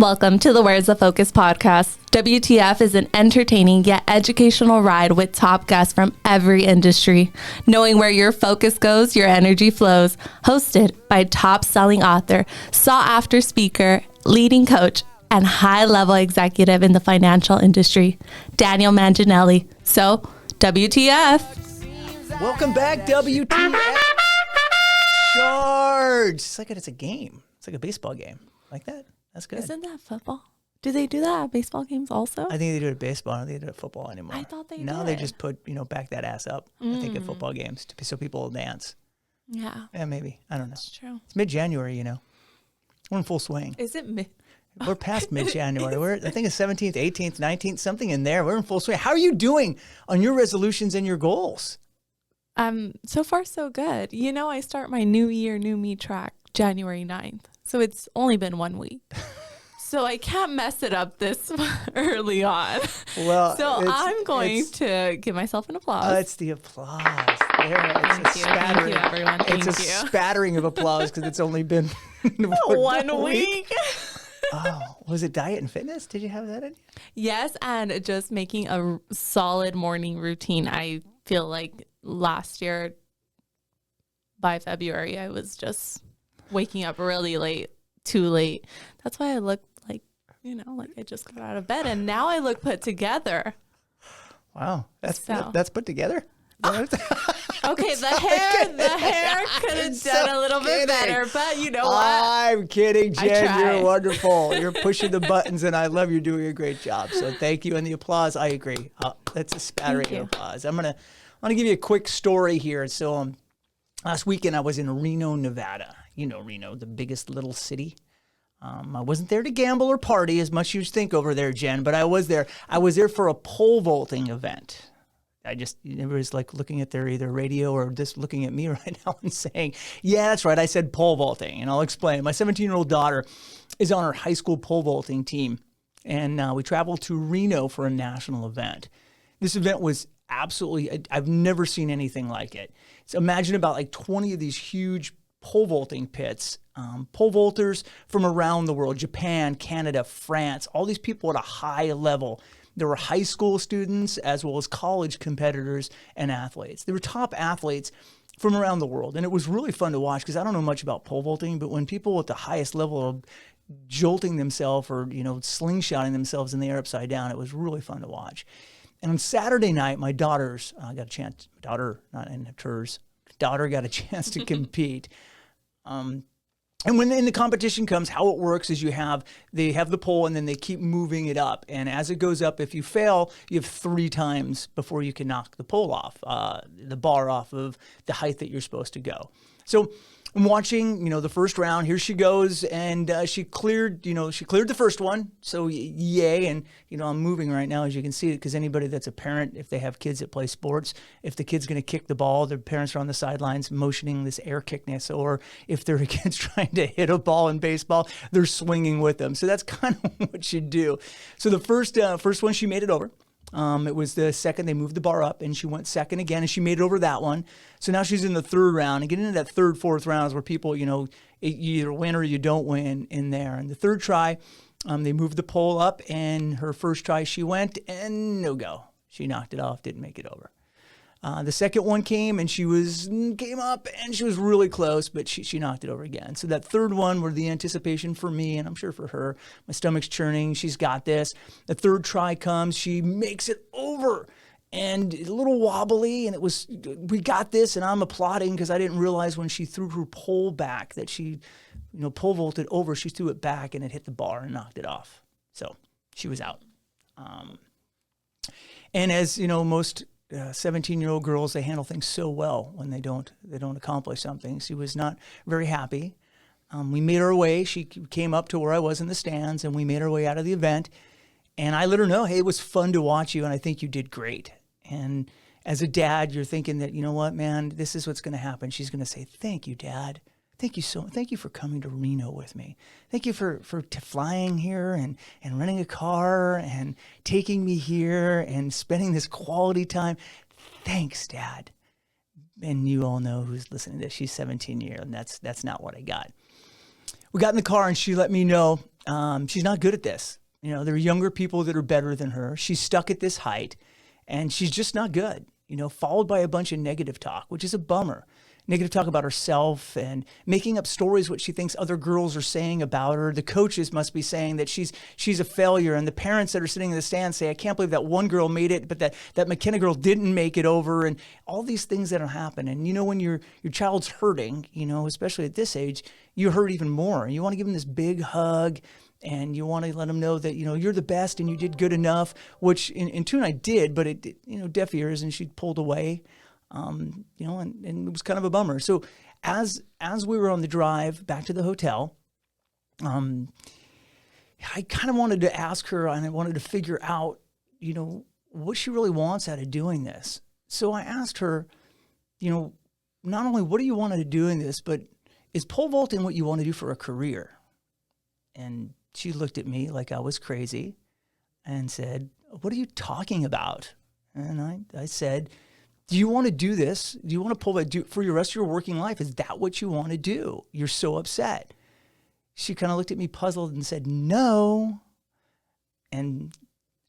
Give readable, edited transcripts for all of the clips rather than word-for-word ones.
Welcome to the Where's the Focus podcast. WTF is an entertaining yet educational ride with top guests from every industry. Knowing where your focus goes, your energy flows. Hosted by top-selling author, sought-after speaker, leading coach, and high-level executive in the financial industry, Daniel Manginelli. So, WTF. Welcome back, WTF. Charge. It's a game. It's like a baseball game. Like that. That's good. Isn't that football? Do they do that at baseball games also? I think they do it at baseball. I don't think they do it at football anymore. I thought they did. Now they just put, back that ass up, I think, at football games so people will dance. Yeah. Yeah, maybe. I don't know. That's true. It's mid-January, We're in full swing. Is it mid? We're past mid-January. I think it's 17th, 18th, 19th, something in there. We're in full swing. How are you doing on your resolutions and your goals? So far, so good. I start my New Year, New Me track January 9th. So it's only been 1 week. So I can't mess it up this early on. Well, so I'm going to give myself an applause. It's the applause. There, it's Thank you, everyone. Thank it's you. a spattering of applause because it's only been 1 week. Oh, was it diet and fitness? Did you have that in? Yes, and just making a solid morning routine. I feel like last year by February, I was just waking up really late, too late. That's why I look like I just got out of bed, and now I look put together. Wow, that's put together. Okay, the hair could have done a little bit better, but you know what? I'm kidding, Jen. You're wonderful. You're pushing the buttons, and I love you're doing a great job. So thank you, and the applause. I agree. That's a spattering of applause. I'm gonna give you a quick story here. So last weekend I was in Reno, Nevada. Reno, the biggest little city. I wasn't there to gamble or party as much as you think over there, Jen, but I was there. I was there for a pole vaulting event. Everybody's like looking at their either radio or just looking at me right now and saying, yeah, that's right. I said pole vaulting, and I'll explain. My 17-year-old daughter is on her high school pole vaulting team, and we traveled to Reno for a national event. This event was absolutely, I've never seen anything like it. So imagine about like 20 of these huge pole vaulting pits, pole vaulters from around the world, Japan, Canada, France, all these people at a high level. There were high school students as well as college competitors and athletes. They were top athletes from around the world. And it was really fun to watch because I don't know much about pole vaulting, but when people at the highest level are jolting themselves or, slingshotting themselves in the air upside down, it was really fun to watch. And on Saturday night, my daughter got a chance to compete. And when the competition comes, how it works is they have the pole and then they keep moving it up. And as it goes up, if you fail, you have 3 times before you can knock the pole off, the bar off of the height that you're supposed to go. So I'm watching, the first round. Here she goes, and she cleared the first one. So yay! And I'm moving right now, as you can see, because anybody that's a parent, if they have kids that play sports, if the kid's going to kick the ball, their parents are on the sidelines motioning this air kickness, or if their kid's trying to hit a ball in baseball, they're swinging with them. So that's kind of what you do. So the first one, she made it over. It was the second they moved the bar up, and she went second again, and she made it over that one. So now she's in the third round, and getting into that third, fourth rounds where people, you either win or you don't win in there. And the third try, they moved the pole up, and her first try she went, and no go. She knocked it off, didn't make it over. The second one came up, and she was really close, but she knocked it over again. So that third one, where the anticipation for me, and I'm sure for her, my stomach's churning, she's got this. The third try comes, she makes it over, and a little wobbly, and we got this, and I'm applauding because I didn't realize when she threw her pole back that she, pole vaulted over, she threw it back, and it hit the bar and knocked it off. So she was out. And as most 17-year-old girls, they handle things so well when they don't accomplish something. She was not very happy. We made our way. She came up to where I was in the stands, and we made our way out of the event. And I let her know, hey, it was fun to watch you, and I think you did great. And as a dad, you're thinking that, what, man, this is what's going to happen. She's going to say, thank you, Dad. Thank you for coming to Reno with me. Thank you for flying here and renting a car and taking me here and spending this quality time. Thanks, Dad. And you all know who's listening to this. She's 17 years, and that's not what I got. we got in the car and she let me know she's not good at this. There are younger people that are better than her. She's stuck at this height and she's just not good, followed by a bunch of negative talk, which is a bummer. Negative talk about herself and making up stories what she thinks other girls are saying about her. The coaches must be saying that she's a failure, and the parents that are sitting in the stands say, I can't believe that one girl made it, but that McKenna girl didn't make it over, and all these things that happen. And when your child's hurting, especially at this age, you hurt even more. You want to give them this big hug, and you want to let them know that, you're the best and you did good enough, which in tune I did, but it, deaf ears, and she pulled away. And it was kind of a bummer. So as we were on the drive back to the hotel, I kind of wanted to ask her, and I wanted to figure out, what she really wants out of doing this. So I asked her, not only what do you want to do in this, but is pole vaulting what you want to do for a career? And she looked at me like I was crazy and said, what are you talking about? And I said, do you want to do this? Do you want to pull that for your rest of your working life? Is that what you want to do? You're so upset. She kind of looked at me puzzled and said, no. And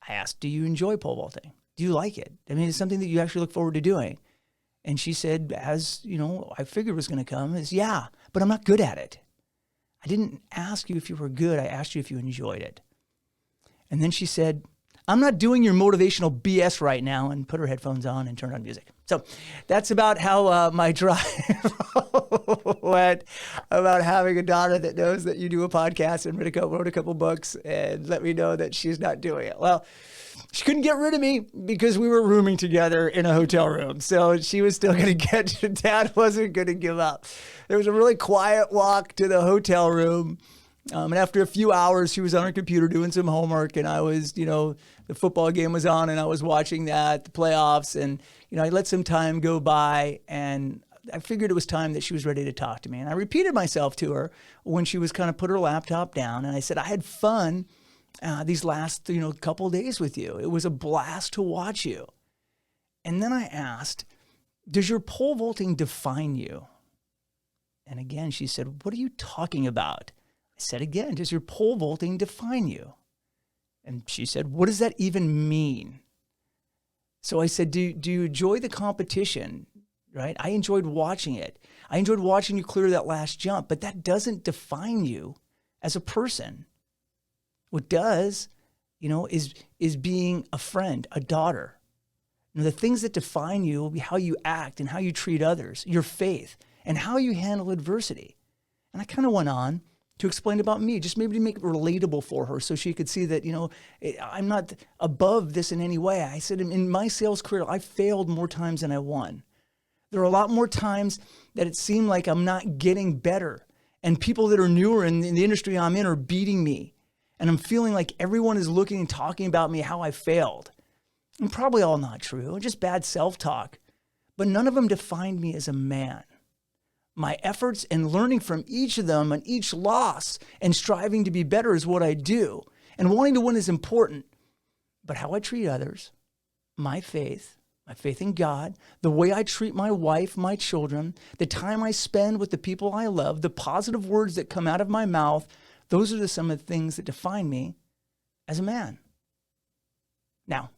I asked, do you enjoy pole vaulting? Do you like it? I mean, it's something that you actually look forward to doing. And she said, as I figured was going to come, is yeah, but I'm not good at it. I didn't ask you if you were good. I asked you if you enjoyed it. And then she said, I'm not doing your motivational BS right now, and put her headphones on and turned on music. So that's about how my drive went, about having a daughter that knows that you do a podcast and wrote a couple books and let me know that she's not doing it. Well, she couldn't get rid of me because we were rooming together in a hotel room. So she was still going to Dad wasn't going to give up. There was a really quiet walk to the hotel room. And after a few hours, she was on her computer doing some homework, and I was, the football game was on, and I was watching that, the playoffs, and, I let some time go by, and I figured it was time that she was ready to talk to me. And I repeated myself to her when she was kind of put her laptop down, and I said, I had fun these last, couple of days with you. It was a blast to watch you. And then I asked, does your pole vaulting define you? And again, she said, what are you talking about? I said again, does your pole vaulting define you? And she said, what does that even mean? So I said, do you enjoy the competition, right? I enjoyed watching it. I enjoyed watching you clear that last jump, but that doesn't define you as a person. What does, is being a friend, a daughter. The things that define you will be how you act and how you treat others, your faith, and how you handle adversity. And I kind of went on to explain about me, just maybe to make it relatable for her so she could see that, I'm not above this in any way. I said, in my sales career, I failed more times than I won. There are a lot more times that it seemed like I'm not getting better, and people that are newer in the industry I'm in are beating me. And I'm feeling like everyone is looking and talking about me, how I failed. And probably all not true, just bad self-talk. But none of them defined me as a man. My efforts and learning from each of them and each loss and striving to be better is what I do. And wanting to win is important. But how I treat others, my faith in God, the way I treat my wife, my children, the time I spend with the people I love, the positive words that come out of my mouth, those are some of the things that define me as a man. Now,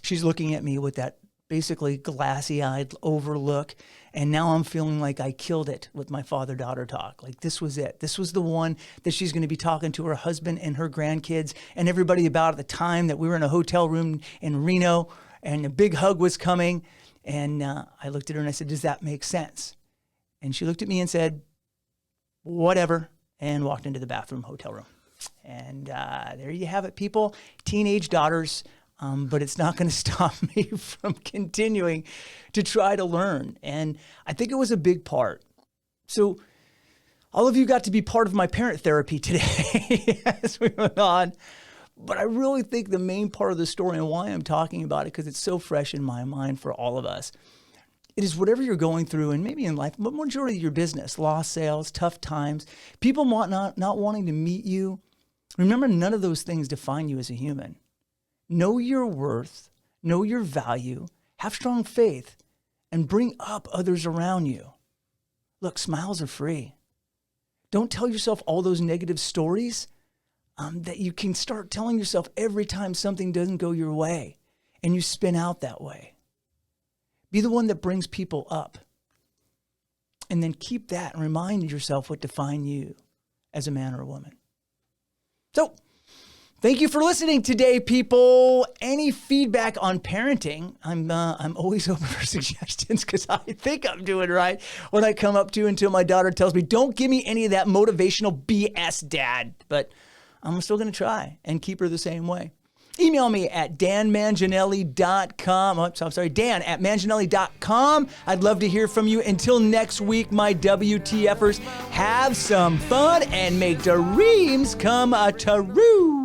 she's looking at me with that basically glassy-eyed overlook, and now I'm feeling like I killed it with my father-daughter talk. Like this was it. This was the one that she's going to be talking to her husband and her grandkids and everybody about at the time that we were in a hotel room in Reno, and a big hug was coming. And I looked at her and I said, does that make sense? And she looked at me and said, whatever, and walked into the bathroom hotel room. And there you have it, people. Teenage daughters. But it's not going to stop me from continuing to try to learn. And I think it was a big part. So all of you got to be part of my parent therapy today as we went on. But I really think the main part of the story and why I'm talking about it, because it's so fresh in my mind for all of us, it is whatever you're going through, and maybe in life, but majority of your business, lost sales, tough times, people not wanting to meet you. Remember, none of those things define you as a human. Know your worth, know your value, have strong faith, and bring up others around you. Look, smiles are free. Don't tell yourself all those negative stories that you can start telling yourself every time something doesn't go your way and you spin out that way. Be the one that brings people up. And then keep that and remind yourself what defines you as a man or a woman. So, thank you for listening today, people. Any feedback on parenting, I'm always open for suggestions because I think I'm doing right when I come up to until my daughter tells me, don't give me any of that motivational BS, Dad. But I'm still going to try and keep her the same way. Email me at danmanginelli.com. I'm sorry, dan@manginelli.com. I'd love to hear from you. Until next week, my WTFers, have some fun and make dreams come true.